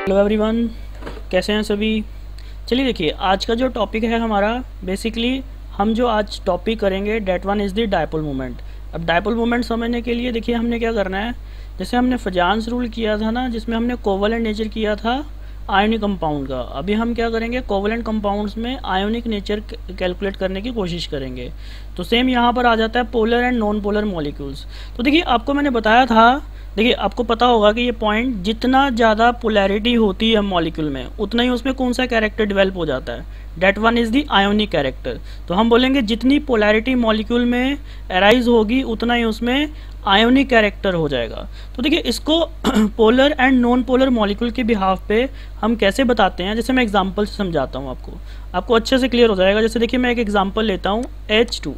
Hello everyone, कैसे हैं सभी। चलिए देखिए, आज का जो टॉपिक है हमारा, बेसिकली हम जो आज टॉपिक करेंगे that one is the dipole moment. अब डायपोल मोमेंट समझने के लिए देखिए हमने क्या करना है, जैसे हमने फजान्स रूल किया था ना, जिसमें हमने कोवलेंट नेचर किया था आयोनिक कंपाउंड का। अभी हम क्या करेंगे, कोवलेंट कंपाउंड्स में आयोनिक नेचर कैलकुलेट करने की कोशिश करेंगे। तो सेम यहाँ पर आ जाता है polar and non polar molecules. तो देखिए आपको मैंने बताया था, देखिए आपको पता होगा कि ये पॉइंट, जितना ज़्यादा पोलैरिटी होती है मॉलिक्यूल में, उतना ही उसमें कौन सा कैरेक्टर डेवलप हो जाता है, that one is the ionic character. तो हम बोलेंगे जितनी पोलैरिटी मॉलिक्यूल में अराइज होगी उतना ही उसमें आयोनिक कैरेक्टर हो जाएगा। तो देखिए इसको polar and non polar molecule के बिहाफ पे हम कैसे बताते हैं, जैसे मैं एग्जांपल से समझाता हूँ आपको अच्छे से क्लियर हो जाएगा। जैसे देखिए मैं एक एग्जांपल लेता हूँ H2।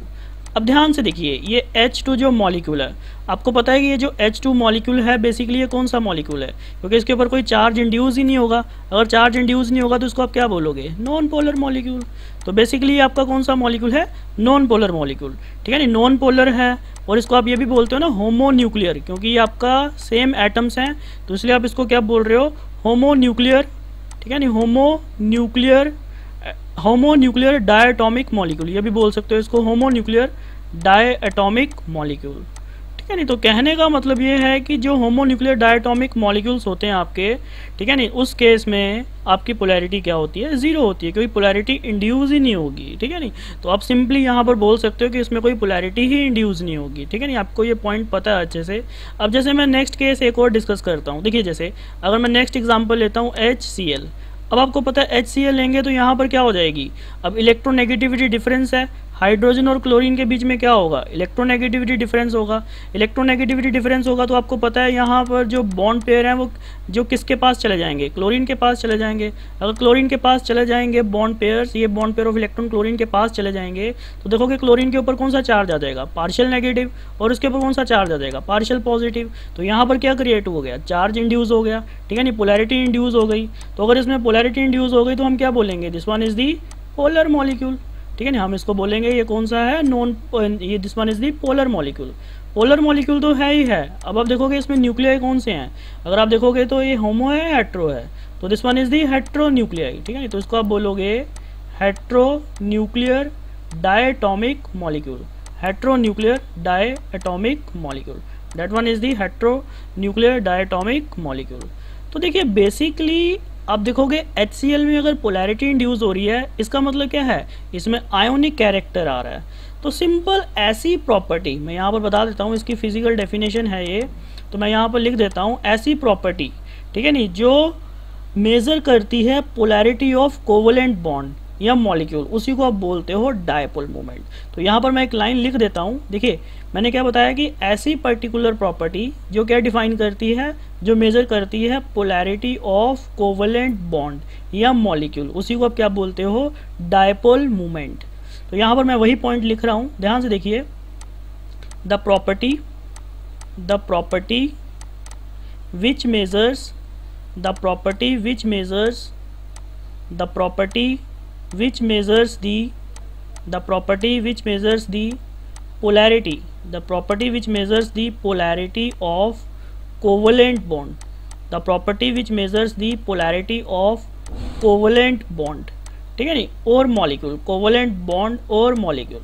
अब ध्यान से देखिए, ये H2 जो मॉलिक्यूल है, आपको पता है कि ये जो H2 मॉलिक्यूल है बेसिकली ये कौन सा मॉलिक्यूल है, क्योंकि इसके ऊपर कोई चार्ज इंड्यूस ही नहीं होगा। अगर चार्ज इंड्यूस नहीं होगा तो इसको आप क्या बोलोगे, नॉन पोलर मॉलिक्यूल। तो बेसिकली ये आपका कौन सा मॉलिक्यूल है, नॉन पोलर मॉलिक्यूल। ठीक है, नहीं नॉन पोलर है, और इसको आप ये भी बोलते हो ना होमो न्यूक्लियर, क्योंकि ये आपका सेम एटम्स हैं, तो इसलिए आप इसको क्या बोल रहे हो, होमो न्यूक्लियर। ठीक है, नहीं होमो न्यूक्लियर डायटोमिक मॉलिक्यूल, ये भी बोल सकते हो इसको होमो न्यूक्लियर डायटोमिक मॉलिक्यूल। ठीक है, नहीं तो कहने का मतलब ये है कि जो होमो न्यूक्लियर डायटोमिक मॉलिक्यूल्स होते हैं आपके, ठीक है नहीं, उस केस में आपकी पोलैरिटी क्या होती है, जीरो होती है, क्योंकि पोलैरिटी इंड्यूस ही नहीं होगी। ठीक है नहीं, तो आप सिंपली यहाँ पर बोल सकते हो कि इसमें कोई पोलैरिटी ही इंड्यूस नहीं होगी। ठीक है नहीं, आपको ये पॉइंट पता है अच्छे से। अब जैसे मैं नेक्स्ट केस एक और डिस्कस करता हूँ। देखिए जैसे अगर मैं नेक्स्ट एग्जाम्पल लेता हूँ HCl। अब आपको पता है HCl लेंगे तो यहाँ पर क्या हो जाएगी, अब इलेक्ट्रोनेगेटिविटी डिफरेंस है, हाइड्रोजन और क्लोरीन के बीच में क्या होगा, इलेक्ट्रोनेगेटिविटी डिफरेंस होगा। इलेक्ट्रोनेगेटिविटी डिफरेंस होगा तो आपको पता है यहाँ पर जो बॉन्ड पेयर हैं वो जो किसके पास चले जाएंगे, क्लोरीन के पास चले जाएंगे। अगर क्लोरीन के पास चले जाएंगे बॉन्ड पेयर्स, ये bond pair of electron chlorine के पास चले जाएंगे, तो देखोगे क्लोरीन के ऊपर कौन सा चार्ज आ जाएगा, पार्शियल नेगेटिव, और उसके ऊपर कौन सा चार्ज आ जाएगा, पार्शियल पॉजिटिव। तो यहाँ पर क्या क्रिएट हो गया, चार्ज इंड्यूस हो गया। ठीक है नहीं, पोलैरिटी इंड्यूस हो गई। तो अगर इसमें पोलैरिटी इंड्यूस हो गई तो हम क्या बोलेंगे, this one is the polar molecule. ठीक है ना, हम इसको बोलेंगे ये कौन सा है, ये this one is the polar molecule. Polar molecule तो है ही है। अब आप देखोगे इसमें न्यूक्लियाई कौन से हैं, अगर आप देखोगे तो ये होमो है, हेट्रो है, तो this one is the hetero nuclei. ठीक है ना, तो इसको आप बोलोगे hetero nuclear diatomic molecule, hetero nuclear diatomic molecule, that one is the hetero nuclear diatomic molecule. तो देखिए बेसिकली आप देखोगे HCl में अगर पोलैरिटी इंड्यूस हो रही है, इसका मतलब क्या है, इसमें आयोनिक कैरेक्टर आ रहा है। तो सिंपल ऐसी प्रॉपर्टी मैं यहाँ पर बता देता हूँ, इसकी फिजिकल डेफिनेशन है ये, तो मैं यहाँ पर लिख देता हूँ ऐसी प्रॉपर्टी, ठीक है नहीं, जो मेज़र करती है पोलैरिटी ऑफ कोवलेंट बॉन्ड या मॉलिक्यूल, उसी को आप बोलते हो डायपोल मोमेंट। तो यहाँ पर मैं एक लाइन लिख देता हूँ। देखिए मैंने क्या बताया कि ऐसी पर्टिकुलर प्रॉपर्टी जो क्या डिफाइन करती है, जो मेजर करती है पोलैरिटी ऑफ कोवलेंट बॉन्ड या मॉलिक्यूल, उसी को आप क्या बोलते हो, डायपोल मोमेंट। तो यहाँ पर मैं वही पॉइंट लिख रहा हूँ, ध्यान से देखिए, the property which measures the polarity of covalent bond, ठीक है नहीं, और मॉलिक्यूल, कोवलेंट बॉन्ड और मॉलिक्यूल।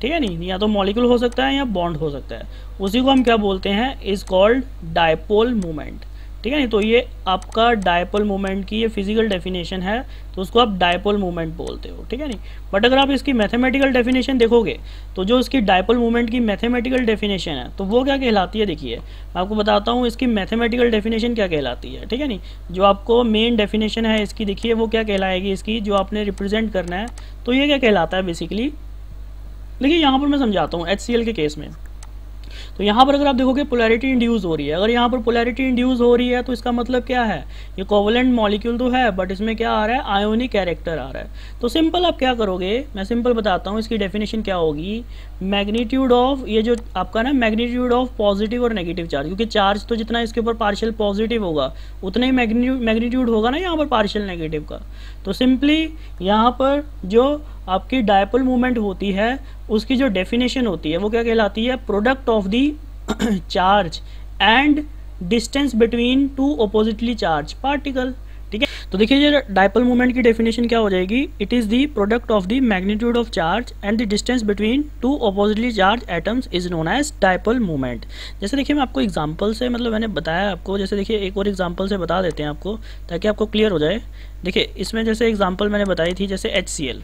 ठीक है नहीं, या तो मॉलिक्यूल हो सकता है या बॉन्ड हो सकता है, उसी को हम क्या बोलते हैं, इज कॉल्ड डायपोल मोमेंट। ठीक है नहीं, तो ये आपका डायपोल मोमेंट की ये फिजिकल डेफिनेशन है, तो उसको आप डायपोल मोमेंट बोलते हो। ठीक है नहीं, बट अगर आप इसकी मैथमेटिकल डेफिनेशन देखोगे तो जो इसकी डायपोल मोमेंट की मैथमेटिकल डेफिनेशन है तो वो क्या कहलाती है, देखिए मैं आपको बताता हूँ इसकी मैथमेटिकल डेफिनेशन क्या कहलाती है। ठीक है नहीं, जो आपको मेन डेफिनेशन है इसकी, देखिए वो क्या कहलाएगी, इसकी जो आपने रिप्रेजेंट करना है, तो ये क्या कहलाता है बेसिकली। देखिए यहाँ पर मैं समझाता हूँ HCl के केस में। तो यहाँ पर अगर आप देखोगे पोलैरिटी इंड्यूस हो रही है, अगर यहाँ पर पोलैरिटी इंड्यूस हो रही है तो इसका मतलब क्या है, ये कोवलेंट मॉलिक्यूल तो है बट इसमें क्या आ रहा है, आयोनिक कैरेक्टर आ रहा है। तो सिंपल आप क्या करोगे, मैं सिंपल बताता हूँ, इसकी डेफिनेशन क्या होगी, मैग्नीट्यूड ऑफ, ये जो आपका ना मैग्नीट्यूड ऑफ पॉजिटिव और नेगेटिव चार्ज, क्योंकि चार्ज तो जितना इसके ऊपर पार्शियल पॉजिटिव होगा उतना ही मैग्नीट्यूड होगा ना यहाँ पर पार्शियल नेगेटिव का। तो सिंपली यहाँ पर जो आपकी डायपोल मूवमेंट होती है उसकी जो डेफिनेशन होती है वो क्या कहलाती है, product of the charge and distance between two oppositely charge particle. ठीक तो देखिए ये डायपोल मोमेंट की डेफिनेशन क्या हो जाएगी, it is the product of the magnitude of charge and the distance between two oppositely charge atoms is known as dipole moment. जैसे देखिए मैं आपको एग्जांपल से मतलब मैंने बताया आपको, जैसे देखिए एक और एग्जांपल से बता देते हैं आपको ताकि आपको क्लियर हो जाए। देखिए इसमें जैसे एग्जांपल मैंने बताई थी जैसे HCl,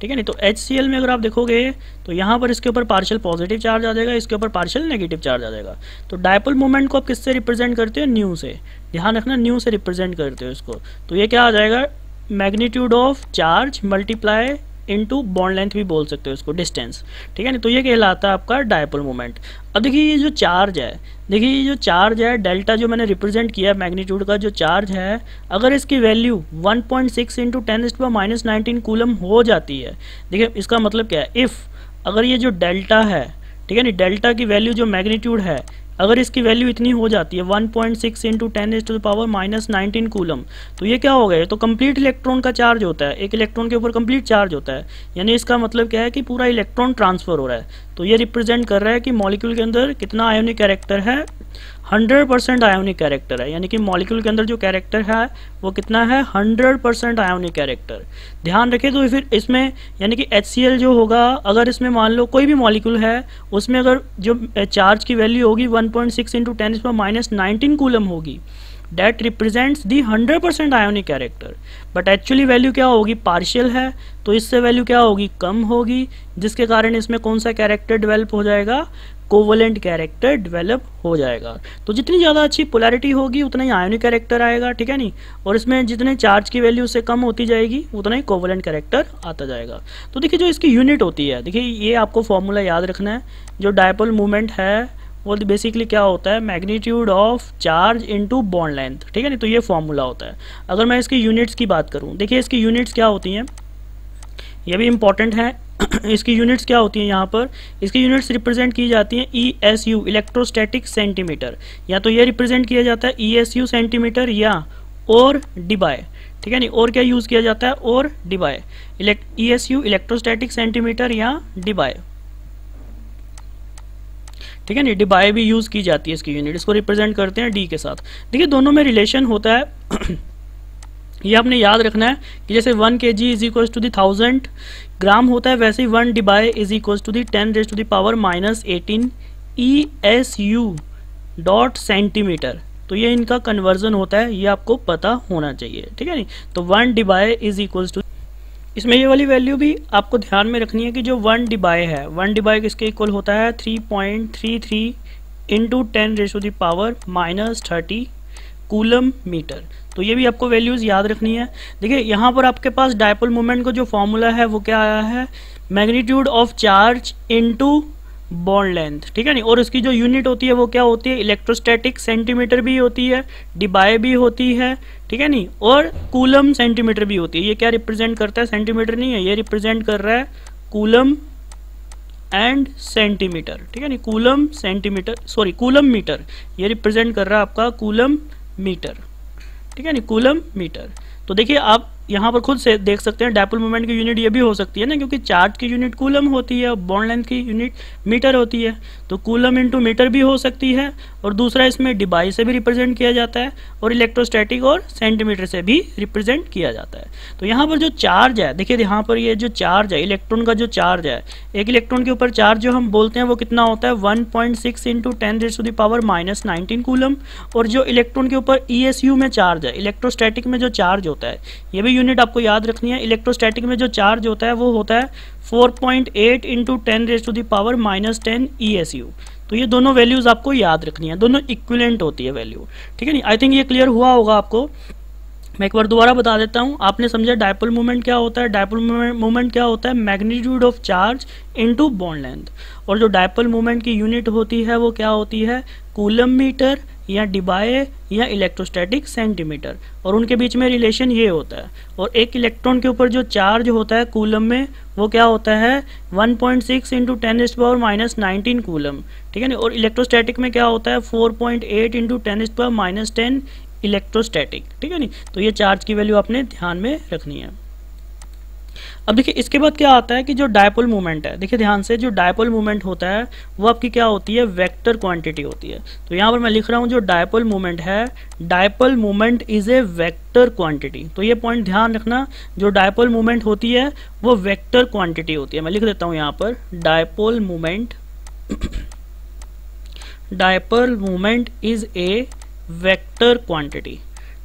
ठीक है नहीं, तो HCl में अगर आप देखोगे तो यहाँ पर इसके ऊपर पार्शियल पॉजिटिव चार्ज आ जाएगा, इसके ऊपर पार्शियल नेगेटिव चार्ज आ जाएगा। तो डायपोल मोमेंट को आप किससे रिप्रेजेंट करते हो, न्यू से, ध्यान रखना न्यू से रिप्रेजेंट करते हो इसको। तो ये क्या आ जाएगा, magnitude of charge multiply into bond length भी बोल सकते हो इसको, डिस्टेंस, ठीक है नहीं। तो ये कहलाता है आपका डायपोल मोमेंट। अब देखिए ये जो चार्ज है, देखिए ये जो चार्ज है डेल्टा जो मैंने रिप्रेजेंट किया मैग्नीट्यूड का जो चार्ज है, अगर इसकी वैल्यू 1.6 इंटू 10⁻⁻19 कूलम हो जाती है, देखिए इसका मतलब क्या है, इफ़ अगर ये जो डेल्टा है, ठीक है नहीं, डेल्टा की वैल्यू जो मैग्नीट्यूड है अगर इसकी वैल्यू इतनी हो जाती है 1.6 इंटू 10⁻⁻19 कूलम, तो ये क्या हो गया, तो कंप्लीट इलेक्ट्रॉन का चार्ज होता है, एक इलेक्ट्रॉन के ऊपर कंप्लीट चार्ज होता है, यानी इसका मतलब क्या है कि पूरा इलेक्ट्रॉन ट्रांसफर हो रहा है। तो ये रिप्रेजेंट कर रहा है कि मॉलिक्यूल के अंदर कितना आयोनिक कैरेक्टर है, 100% आयोनिक कैरेक्टर है, यानी कि मॉलिक्यूल के अंदर जो कैरेक्टर है वो कितना है, 100% आयोनिक कैरेक्टर। ध्यान रखें तो फिर इसमें यानी कि HCl जो होगा, अगर इसमें मान लो कोई भी मॉलिक्यूल है उसमें अगर जो चार्ज की वैल्यू होगी 1.6 इंटू 10⁻⁻19 कूलम होगी, that represents the 100% ionic character, but actually value क्या होगी, पार्शियल है, तो इससे वैल्यू क्या होगी, कम होगी, जिसके कारण इसमें कौन सा कैरेक्टर डेवलप हो जाएगा, कोवलेंट कैरेक्टर डेवलप हो जाएगा। तो जितनी ज़्यादा अच्छी पोलैरिटी होगी उतना ही आयोनिक कैरेक्टर आएगा, ठीक है नहीं, और इसमें जितने चार्ज की वैल्यू उससे कम होती जाएगी उतना ही कोवलेंट कैरेक्टर आता जाएगा। तो देखिए जो इसकी यूनिट होती है, देखिए ये आपको फॉर्मूला याद रखना है, जो डायपोल मूवमेंट है वो बेसिकली क्या होता है, magnitude of charge into bond length, ठीक है नहीं, तो ये फॉर्मूला होता है। अगर मैं इसकी यूनिट्स की बात करूँ, देखिए इसकी यूनिट्स क्या होती हैं, ये भी इम्पॉर्टेंट है इसकी यूनिट्स क्या होती हैं, यहाँ पर इसकी यूनिट्स रिप्रेजेंट की जाती हैं ESU इलेक्ट्रोस्टैटिक सेंटीमीटर, या तो ये रिप्रेजेंट किया जाता है ESU सेंटीमीटर या और डिबाई, ठीक है नहीं, और क्या यूज़ किया जाता है, और डिबाई, ESU इलेक्ट्रोस्टैटिक सेंटीमीटर या डिबाई, ठीक है नहीं, डिबाई भी यूज़ की जाती है इसकी यूनिट, इसको रिप्रेजेंट करते हैं D के साथ। देखिए दोनों में रिलेशन होता है ये आपने याद रखना है कि जैसे 1 kg is equal to the 1000 gram होता है, वैसे ही 1 debye is equal to the 10⁻⁻18 ESU dot centimetre. तो ये इनका कन्वर्जन होता है, ये आपको पता होना चाहिए, ठीक है नहीं। तो 1 डिबाई इज इक्वल टू, इसमें ये वाली वैल्यू भी आपको ध्यान में रखनी है कि जो 1 डिबाई है, 1 डिबाई किसके इक्वल होता है, 3.33 इंटू 10⁻⁻30 कूलम मीटर। तो ये भी आपको वैल्यूज़ याद रखनी है। देखिए यहाँ पर आपके पास डायपोल मोमेंट का जो फॉर्मूला है वो क्या आया है, magnitude of charge into bond length, ठीक है नहीं, और इसकी जो यूनिट होती है वो क्या होती है, इलेक्ट्रोस्टैटिक सेंटीमीटर भी होती है, डिबाई भी होती है, ठीक है नहीं, और कूलम सेंटीमीटर भी होती है। ये क्या रिप्रेजेंट करता है, सेंटीमीटर नहीं है, ये रिप्रेजेंट कर रहा है कूलम एंड सेंटीमीटर, ठीक है नहीं, coulomb centimetre, sorry coulomb metre, ये रिप्रेजेंट कर रहा है आपका कूलम मीटर, ठीक है नहीं, कूलम मीटर। तो देखिए आप यहाँ पर खुद से देख सकते हैं डायपोल मोमेंट की यूनिट ये भी हो सकती है ना, क्योंकि चार्ज की यूनिट कूलम होती है, बॉन्ड लेंथ की यूनिट मीटर होती है, तो कूलम इंटू मीटर भी हो सकती है, और दूसरा इसमें डिबाई से भी रिप्रेजेंट किया जाता है, और इलेक्ट्रोस्टैटिक और सेंटीमीटर से भी रिप्रेजेंट किया जाता है। तो यहाँ पर जो चार्ज है, देखिए यहाँ पर ये जो चार्ज है, इलेक्ट्रॉन का जो चार्ज है, एक इलेक्ट्रॉन के ऊपर चार्ज जो हम बोलते हैं वो कितना होता है, 1.6 इंटू 10⁻⁻19 कूलम, और जो इलेक्ट्रॉन के ऊपर ESU में चार्ज है, इलेक्ट्रोस्टैटिक में जो चार्ज होता है, ये भी यूनिट आपको याद रखनी है, इलेक्ट्रोस्टैटिक में जो चार्ज होता है वो होता है 4.8 इंटू 10⁻⁻10 ESU। तो ये दोनों वैल्यूज आपको याद रखनी है, दोनों इक्विवेलेंट होती है वैल्यू, ठीक है नहीं। आई थिंक ये क्लियर हुआ होगा आपको। मैं एक बार दोबारा बता देता हूँ, आपने समझा डायपोल मोमेंट क्या होता है, डायपोल मोमेंट क्या होता है, magnitude of charge into bond length, और जो डायपोल मोमेंट की यूनिट होती है वो क्या होती है, कूलम मीटर या डिबाई या इलेक्ट्रोस्टैटिक सेंटीमीटर, और उनके बीच में रिलेशन ये होता है। और एक इलेक्ट्रॉन के ऊपर जो चार्ज होता है कूलम में वो क्या होता है, 1.6 इंटू 10⁻⁻19 कूलम, ठीक है ना, और इलेक्ट्रोस्टैटिक में क्या होता है 4.8 इंटू 10⁻⁻10 इलेक्ट्रोस्टैटिक, ठीक है नहीं। तो ये चार्ज की वैल्यू आपने ध्यान में रखनी है। अब देखिए इसके बाद क्या आता है कि जो डायपोल मोमेंट है, देखिए ध्यान से, जो डायपोल मोमेंट होता है वो आपकी क्या होती है, वेक्टर क्वांटिटी होती है। तो यहाँ पर मैं लिख रहा हूँ जो डायपोल मोमेंट है, dipole moment is a vector quantity. तो ये पॉइंट ध्यान रखना, जो डायपोल मोमेंट होती है वो वेक्टर क्वांटिटी होती है। मैं लिख देता हूँ यहाँ पर dipole moment, dipole moment is a vector quantity,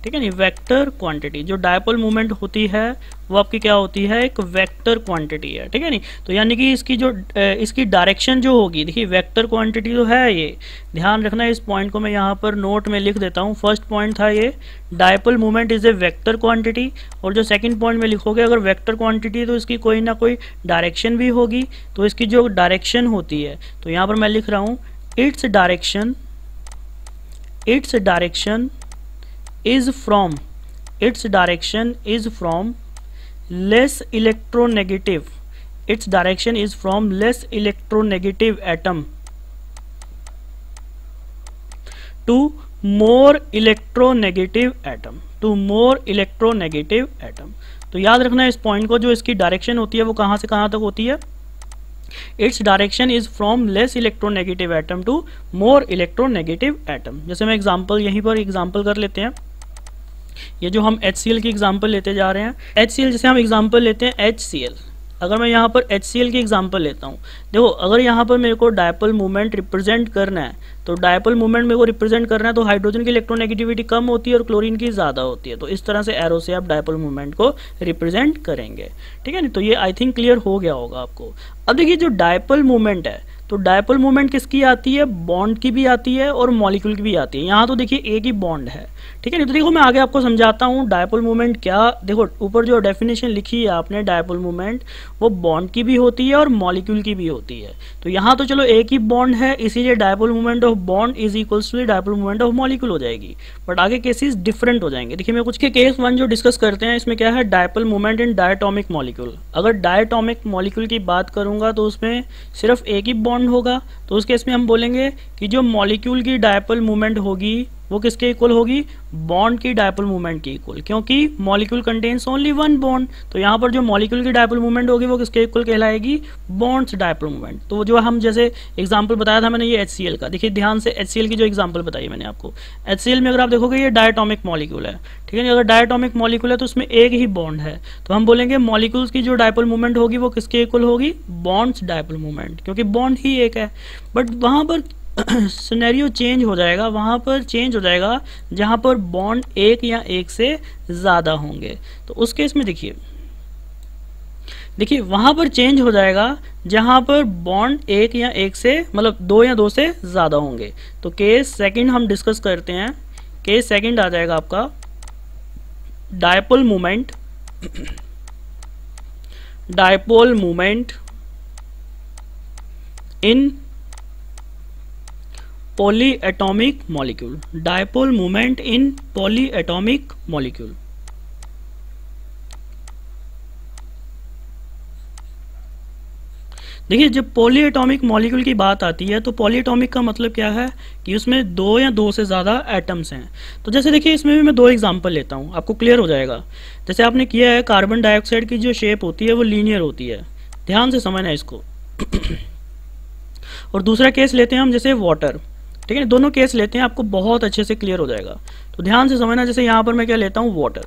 ठीक है नहीं, वेक्टर क्वांटिटी। जो डायपोल मूवमेंट होती है वो आपकी क्या होती है, एक वेक्टर क्वांटिटी है, ठीक है नहीं। तो यानी कि इसकी जो इसकी डायरेक्शन जो होगी, देखिए वेक्टर क्वांटिटी तो है ये, ध्यान रखना। इस पॉइंट को मैं यहाँ पर नोट में लिख देता हूँ। फर्स्ट पॉइंट था ये, dipole movement is a vector quantity, और जो सेकंड पॉइंट में लिखोगे अगर वेक्टर क्वांटिटी तो इसकी कोई ना कोई डायरेक्शन भी होगी। तो इसकी जो डायरेक्शन होती है, तो यहाँ पर मैं लिख रहा हूँ its direction is from, its direction is from less electronegative, its direction is from less electronegative atom to more electronegative atom, to more electronegative atom। तो याद रखना इस पॉइंट को, जो इसकी डायरेक्शन होती है वो कहाँ से कहाँ तक होती है, its direction is from less electronegative atom to more electronegative atom. जैसे मैं एग्जांपल यहीं पर एग्जांपल कर लेते हैं, ये जो हम HCl की एग्जांपल लेते जा रहे हैं, HCl जैसे हम एग्जांपल लेते हैं HCl, अगर मैं यहाँ पर HCl की एग्जांपल लेता हूँ, देखो अगर यहाँ पर मेरे को डायपोल मूवमेंट रिप्रेजेंट करना है, तो डायपोल मूवमेंट मेरे को रिप्रेजेंट करना है तो हाइड्रोजन की इलेक्ट्रोनेगेटिविटी कम होती है और क्लोरीन की ज़्यादा होती है। तो इस तरह से एरो से आप डायपोल मूवमेंट को रिप्रेजेंट करेंगे, ठीक है नहीं। तो ये आई थिंक क्लियर हो गया होगा आपको। अब देखिए जो डायपोल मूवमेंट है, तो डायपोल मूवमेंट किसकी आती है, बॉन्ड की भी आती है और मॉलिक्यूल की भी आती है। यहाँ तो देखिए एक ही बॉन्ड है, ठीक है नहीं। तो देखो मैं आगे आपको समझाता हूँ डायपोल मूवमेंट क्या, देखो ऊपर जो डेफिनेशन लिखी है आपने, डायपोल मूवमेंट वो बॉन्ड की भी होती है और मॉलिक्यूल की भी होती है। तो यहाँ तो चलो एक ही बॉन्ड है, इसीलिए dipole movement of bond is equals to dipole movement of molecule हो जाएगी, बट आगे केसेस डिफरेंट हो जाएंगे। देखिए मैं कुछ के केस 1 जो डिस्कस करते हैं, इसमें क्या है, dipole movement in diatomic molecule. अगर डायटोमिक मॉलिक्यूल की बात करूंगा तो उसमें सिर्फ एक ही बॉन्ड होगा, तो उस केस में हम बोलेंगे कि जो मॉलिक्यूल की डायपोल मूवमेंट होगी वो किसके इक्वल होगी, बॉन्ड की डायपोल मूवमेंट के इक्वल, क्योंकि molecule contains only one bond. तो यहाँ पर जो मॉलिक्यूल की डायपोल मूवमेंट होगी वो किसके इक्वल कहलाएगी, बॉन्ड्स डायपोल मूवमेंट। तो जो हम जैसे एग्जांपल बताया था मैंने ये HCl का, देखिए ध्यान से HCl की जो एग्जांपल बताई मैंने आपको, HCl में अगर आप देखोगे ये डायटोमिक मॉलिक्यूल है, ठीक है। अगर डायटोमिक मॉलिक्यूल है तो उसमें एक ही बॉन्ड है, तो हम बोलेंगे मॉलिक्यूल्स की जो डायपोल मूवमेंट होगी वो किसके इक्वल होगी, बॉन्ड्स डायपोल मूवमेंट, क्योंकि बॉन्ड ही एक है। बट वहाँ पर सिनेरियो चेंज हो जाएगा, वहाँ पर चेंज हो जाएगा जहाँ पर बॉन्ड एक या एक से ज़्यादा होंगे। तो उस केस में देखिए वहाँ पर चेंज हो जाएगा जहाँ पर बॉन्ड एक या एक से, मतलब 2 या 2 से ज़्यादा होंगे। तो केस सेकंड हम डिस्कस करते हैं। केस सेकंड आ जाएगा आपका dipole movement, dipole movement in polyatomic molecule, dipole movement in polyatomic molecule. देखिए जब पॉलीएटॉमिक मॉलिक्यूल की बात आती है तो पॉलीएटॉमिक का मतलब क्या है कि उसमें 2 या 2 से ज़्यादा एटम्स हैं। तो जैसे देखिए इसमें भी मैं 2 एग्जांपल लेता हूँ, आपको क्लियर हो जाएगा। जैसे आपने किया है, कार्बन डाइऑक्साइड की जो शेप होती है वो लीनियर होती है, ध्यान से समझना इसको। और दूसरा केस लेते हैं हम जैसे वाटर, ठीक है, दोनों केस लेते हैं, आपको बहुत अच्छे से क्लियर हो जाएगा। तो ध्यान से समझना, जैसे यहाँ पर मैं क्या लेता हूँ, वाटर।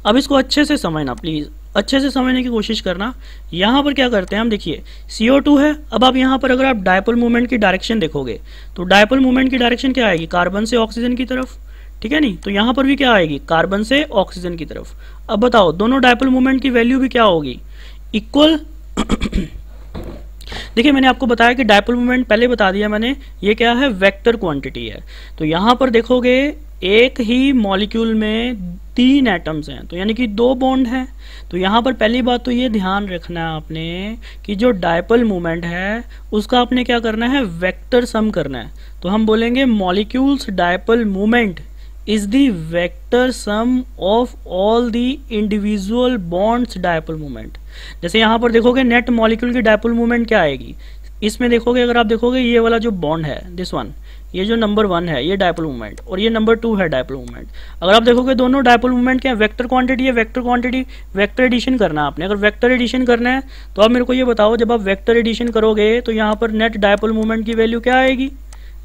अब इसको अच्छे से समझना, प्लीज़ अच्छे से समझने की कोशिश करना। यहाँ पर क्या करते हैं हम, देखिए CO2 है। अब आप यहाँ पर अगर आप डायपोल मूवमेंट की डायरेक्शन देखोगे तो डायपोल मूवमेंट की डायरेक्शन क्या आएगी, कार्बन से ऑक्सीजन की तरफ, ठीक है नहीं। तो यहाँ पर भी क्या आएगी, कार्बन से ऑक्सीजन की तरफ। अब बताओ दोनों डायपोल मूवमेंट की वैल्यू भी क्या होगी, इक्वल। देखिए मैंने आपको बताया कि डायपोल मूवमेंट पहले बता दिया मैंने, ये क्या है, वेक्टर क्वांटिटी है। तो यहाँ पर देखोगे एक ही मॉलिक्यूल में 3 एटम्स हैं, तो यानी कि 2 बॉन्ड हैं। तो यहाँ पर पहली बात तो ये ध्यान रखना है आपने कि जो डायपोल मूवमेंट है उसका आपने क्या करना है, वेक्टर सम करना है। तो हम बोलेंगे molecules dipole movement is the vector sum of all the individual bonds dipole moment। जैसे यहाँ पर देखोगे नेट मॉलिक्यूल की डायपोल मूवमेंट क्या आएगी, इसमें देखोगे अगर आप देखोगे ये वाला जो बॉन्ड है, दिस वन, ये जो नंबर 1 है ये डायपोल मोमेंट और ये नंबर 2 है डायपोल मोमेंट। अगर आप देखोगे दोनों डायपोल मोमेंट क्या है, वेक्टर क्वांटिटी है, वेक्टर क्वांटिटी वेक्टर एडिशन करना है आपने। अगर वेक्टर एडिशन करना है तो आप मेरे को ये बताओ, जब आप वेक्टर एडिशन करोगे तो यहाँ पर नेट डायपोल मोमेंट की वैल्यू क्या आएगी,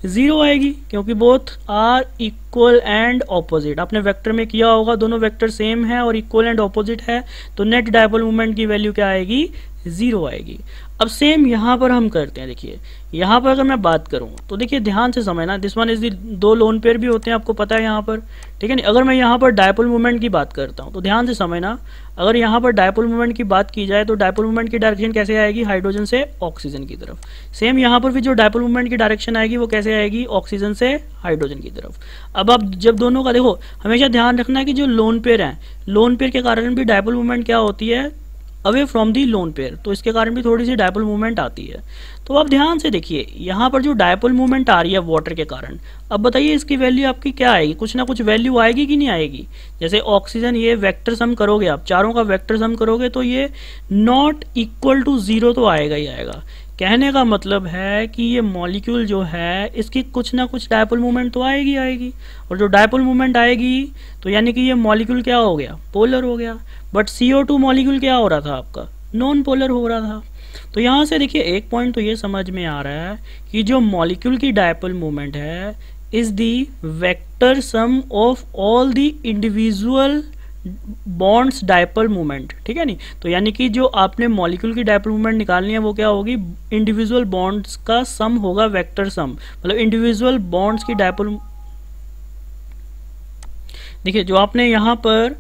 0 आएगी, क्योंकि both are equal and opposite. आपने वेक्टर में किया होगा, दोनों वेक्टर सेम है और इक्वल एंड ऑपोजिट है, तो नेट डायपोल मोमेंट की वैल्यू क्या आएगी, 0 आएगी। अब सेम यहाँ पर हम करते हैं। देखिए यहाँ पर अगर मैं बात करूँ तो देखिए ध्यान से समझना, this one is the, 2 lone pair भी होते हैं आपको पता है यहाँ पर, ठीक है नहीं। अगर मैं यहाँ पर डायपोल मोमेंट की बात करता हूँ तो ध्यान से समझना, अगर यहाँ पर डायपोल मोमेंट की बात की जाए तो डायपोल मोमेंट की डायरेक्शन कैसे आएगी, हाइड्रोजन से ऑक्सीजन की तरफ। सेम यहाँ पर भी जो डायपोल मोमेंट की डायरेक्शन आएगी वो कैसे आएगी, ऑक्सीजन से हाइड्रोजन की तरफ। अब आप जब दोनों का देखो, हमेशा ध्यान रखना है कि जो लोन पेयर हैं, लोन पेयर के कारण भी डायपोल मोमेंट क्या होती है, away from the lone pair, तो इसके कारण भी थोड़ी सी डायपोल मूवमेंट आती है। तो आप ध्यान से देखिए यहाँ पर जो डायपोल मूवमेंट आ रही है वाटर के कारण, अब बताइए इसकी वैल्यू आपकी क्या आएगी, कुछ ना कुछ वैल्यू आएगी कि नहीं आएगी। जैसे ऑक्सीजन, ये वेक्टर सम करोगे आप, चारों का वेक्टर सम करोगे तो ये नॉट इक्वल टू 0 तो आएगा ही आएगा। कहने का मतलब है कि ये मॉलिक्यूल जो है इसकी कुछ ना कुछ डायपोल मूवमेंट तो आएगी आएगी, और जो डायपोल मूवमेंट आएगी तो यानी कि ये मॉलिक्यूल क्या हो गया, पोलर हो गया। बट CO2 मॉलिक्यूल क्या हो रहा था आपका, नॉन पोलर हो रहा था। तो यहाँ से देखिए एक पॉइंट तो ये समझ में आ रहा है कि जो मॉलिक्यूल की डायपोल मूवमेंट है is the vector sum of all the individual bonds dipole movement, ठीक है नहीं। तो यानी कि जो आपने मॉलिक्यूल की डायपोल मूवमेंट निकालनी है वो क्या होगी, इंडिविजुअल बॉन्ड्स का सम होगा, वेक्टर सम, मतलब इंडिविजुअल बॉन्ड्स की डायपोल। देखिए जो आपने यहाँ पर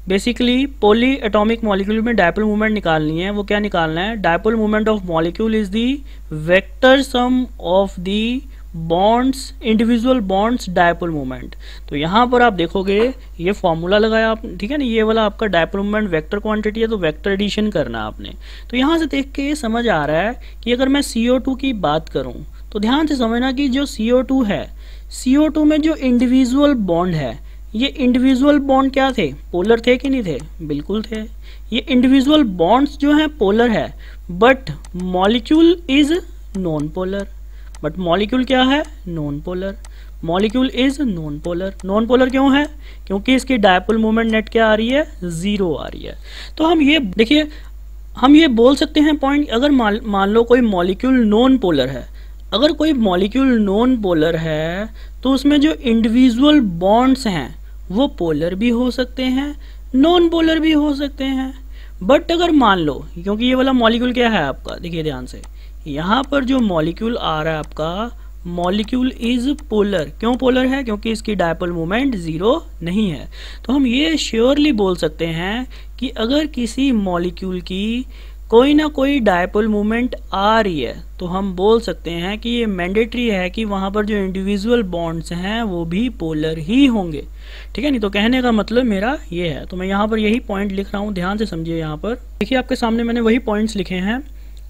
बेसिकली पॉली एटॉमिक मॉलिक्यूल में डायपोल मूवमेंट निकालनी है वो क्या निकालना है, dipole movement of molecule is the vector sum of the bonds, individual bonds dipole movement. तो यहाँ पर आप देखोगे ये फॉर्मूला लगाया आप, ठीक है ना, ये वाला आपका डायपोल मूवमेंट वेक्टर क्वांटिटी है तो वेक्टर एडिशन करना आपने। तो यहाँ से देख के ये समझ आ रहा है कि अगर मैं CO2 की बात करूँ तो ध्यान से समझना कि जो CO2 है, CO2 में जो इंडिविजुअल बॉन्ड है, ये इंडिविजुअल बॉन्ड क्या थे, पोलर थे कि नहीं थे, बिल्कुल थे। ये इंडिविजुअल बॉन्ड्स जो हैं पोलर है, but molecule is non polar, but molecule क्या है, non polar, molecule is non polar. Non polar क्यों है, क्योंकि इसकी डायपोल मूवमेंट नेट क्या आ रही है, 0 आ रही है। तो हम ये देखिए, हम ये बोल सकते हैं पॉइंट, अगर मान लो कोई मॉलिक्यूल नॉन पोलर है, अगर कोई मॉलिक्यूल नॉन पोलर है तो उसमें जो इंडिविजुअल बॉन्ड्स हैं वो पोलर भी हो सकते हैं, नॉन पोलर भी हो सकते हैं। बट अगर मान लो, क्योंकि ये वाला मॉलिक्यूल क्या है आपका, देखिए ध्यान से, यहाँ पर जो मॉलिक्यूल आ रहा है आपका, मॉलिक्यूल इज पोलर। क्यों पोलर है, क्योंकि इसकी डायपोल मूवमेंट 0 नहीं है। तो हम ये श्योरली बोल सकते हैं कि अगर किसी मॉलिक्यूल की कोई ना कोई डायपोल मूवमेंट आ रही है तो हम बोल सकते हैं कि ये मैंडेटरी है कि वहाँ पर जो इंडिविजुअल बॉन्ड्स हैं वो भी पोलर ही होंगे, ठीक है नहीं। तो कहने का मतलब मेरा ये है, तो मैं यहाँ पर यही पॉइंट लिख रहा हूँ, ध्यान से समझिए। यहाँ पर देखिए आपके सामने मैंने वही पॉइंट्स लिखे हैं,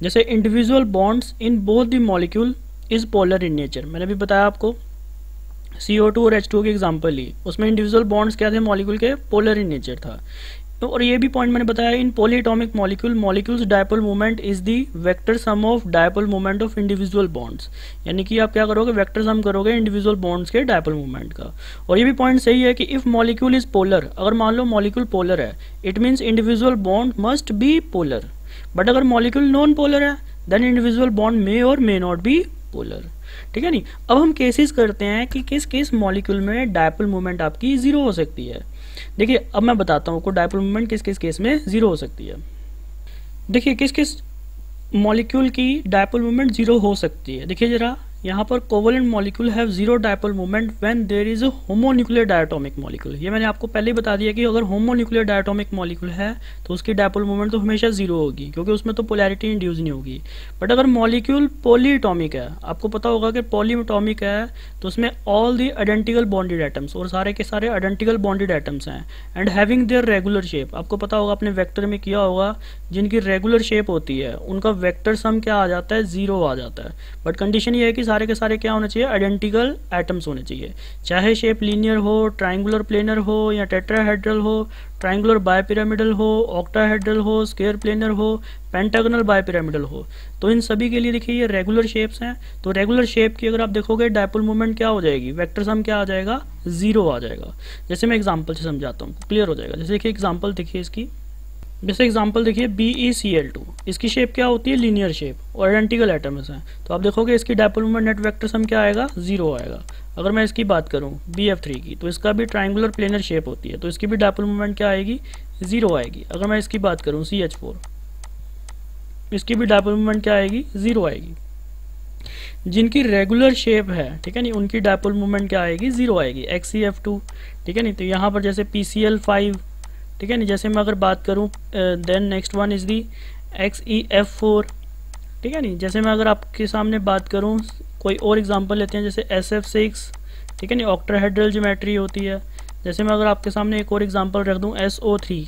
जैसे individual bonds in both the molecule is polar in nature. मैंने भी बताया आपको CO2 और H2O की एग्जाम्पल ली, उसमें इंडिविजुअल बॉन्ड्स क्या थे मॉलिक्यूल के, पोलर इन नेचर था। तो और ये भी पॉइंट मैंने बताया, in polyatomic molecule molecules dipole movement is the vector sum of dipole movement of individual bonds. यानी कि आप क्या करोगे, वेक्टर सम करोगे इंडिविजुअल बॉन्ड्स के डायपोल मूवमेंट का। और ये भी पॉइंट सही है कि इफ मॉलिक्यूल इज पोलर, अगर मान लो मॉलिक्यूल पोलर है, it means individual bond must be polar. But अगर मॉलिक्यूल नॉन पोलर है देन इंडिविजुअल बॉन्ड मे और मे नॉट बी पोलर, ठीक है नहीं। अब हम केसेस करते हैं कि किस किस मॉलिक्यूल में डायपोल मूवमेंट आपकी 0 हो सकती है। देखिए अब मैं बताता हूँ आपको डायपोल मूवमेंट किस किस केस में 0 हो सकती है। देखिए किस किस मॉलिक्यूल की डायपोल मूवमेंट 0 हो सकती है। देखिए जरा, यहाँ पर covalent molecule have 0 dipole movement when there is a homonuclear diatomic molecule. ये मैंने आपको पहले ही बता दिया कि अगर होमोन्यूक्लियर डायटोमिक मॉलिक्यूल है तो उसकी डायपोल मूवमेंट तो हमेशा 0 होगी, क्योंकि उसमें तो पोलैरिटी इंड्यूस नहीं होगी। बट अगर मॉलिक्यूल पॉलीएटॉमिक है, आपको पता होगा कि पॉलीएटॉमिक है तो उसमें all the identical bonded atoms, और सारे के सारे आइडेंटिकल बॉन्डेड एटम्स हैं, and having their regular shape. आपको पता होगा, अपने वेक्टर में किया होगा, जिनकी रेगुलर शेप होती है उनका वेक्टर सम क्या आ जाता है, 0 आ जाता है। बट कंडीशन ये है कि सारे के सारे क्या होने चाहिए, आइडेंटिकल एटम्स होने चाहिए, चाहे शेप लीनियर हो, ट्राइंगुलर प्लेनर हो या टेट्राहेड्रल हो, ट्राइंगुलर बायपिरामिडल हो, ऑक्टाहेड्रल हो, स्क्वायर प्लेनर हो, पेंटागोनल बायपिरामिडल हो। तो इन सभी के लिए देखिए ये रेगुलर शेप्स हैं। तो रेगुलर शेप की अगर आप देखोगे डायपोल मोमेंट क्या हो जाएगी, वेक्टर सम क्या आ जाएगा, 0 आ जाएगा। जैसे मैं एग्जांपल से समझाता हूँ, क्लियर हो जाएगा। जैसे देखिए एग्जांपल देखिए इसकी, जैसे एग्जांपल देखिए BeCl2, इसकी शेप क्या होती है, लीनियर शेप और आइडेंटिकल एटम्स हैं। तो आप देखोगे इसकी dipole moment net vector sum क्या आएगा, 0 आएगा। अगर मैं इसकी बात करूं BF3 की, तो इसका भी ट्राइंगुलर प्लेनर शेप होती है, तो इसकी भी डायपोल मोमेंट क्या आएगी, 0 आएगी। अगर मैं इसकी बात करूं CH4, इसकी भी डायपोल मोमेंट क्या आएगी, 0 आएगी। जिनकी रेगुलर शेप है, ठीक है नहीं, उनकी डायपोल मोमेंट क्या आएगी, 0 आएगी। XeF2, ठीक है नहीं। तो यहाँ पर जैसे PCl5, ठीक है नहीं। जैसे मैं अगर बात करूं then next one is the XeF4, ठीक है नहीं। जैसे मैं अगर आपके सामने बात करूं, कोई और एग्जांपल लेते हैं, जैसे SF6, ठीक है नहीं, ऑक्टाहेड्रल ज्योमेट्री होती है। जैसे मैं अगर आपके सामने एक और एग्जांपल रख दूं SO3,